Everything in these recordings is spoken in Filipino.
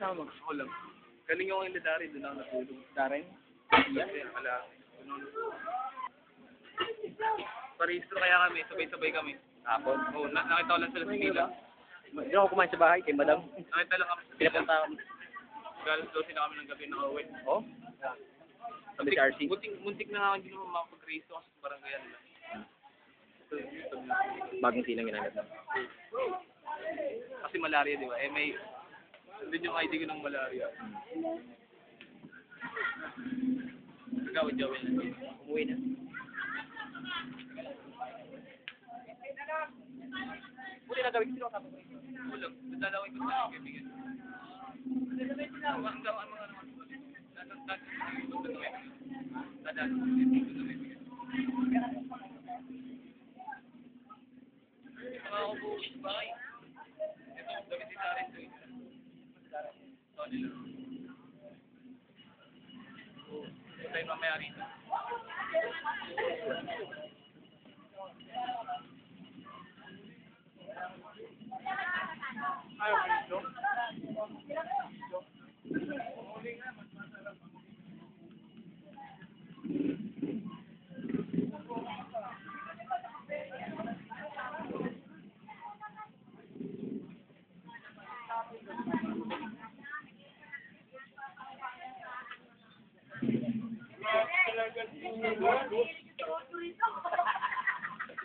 kasama? Ako lang. Galing ako yung Ladari, doon ako natulog. Darren? Yan, pala. Parehistro kaya kami, sabay-sabay kami. Hapon. Oo, nakita ko lang sila sa Mila. Hindi ako kumain sa bahay kay madam. Nakita lang kami sa Mila. Pinapunta kami. Galas 12 na kami ng gabi nakauwi. Oh? Sabi si RC. Muntik na nga hindi naman makapag-race kasi sa barangayan lang. Bagong silang ginamit na. Kasi malaria, di ba? Eh, may... Doon yung ID ko ng malaria. Nagawad-jawin na. Umuwi na. Buti na gawin. Sino ang kapag? Ulang, dadalawin ko sa kaibigan. Ang gawa mga naman. Mga ubuwi sa bahay. Ito, gawin si Darren to eh. Ito nila. Ito tayo mamaya rito. Ayaw mo rito?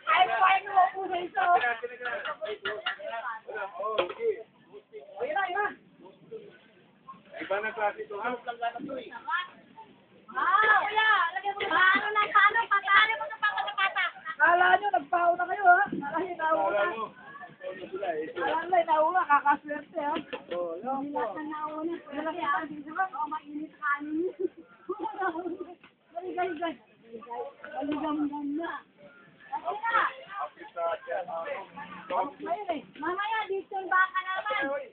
Ay, paano mo po ito? Iba na klase ito ha? Kuya, lagyan mo paano na paano? Paano mo sa pata? Kala nyo, nagpaho na kayo ha? Kala nyo, nauna. Kala nyo, nauna, kakaswerte ha? Oo, lang po. Lahat na nauna. Malaki ang dito ba? O, mainit sa kanin. Maligay. Maligam na. Kasi na. Mamaya, dito yung baka naman.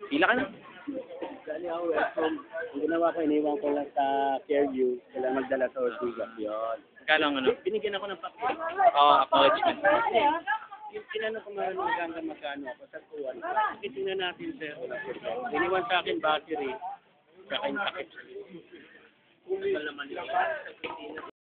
Pila ka na. Dali ako, welcome. Ang ginawa ko, iniwan ko lang sa Fairview. Kailangan magdala sa Ortigas. Yun. Kala nga no? Binigyan ako ng papel. Oo, acknowledgement. Yung tinanong ko hanggang magkano ako sa tuwan. Tingnan natin sir. Iniwan sa akin battery. Saka yung takip. Kung naman nila.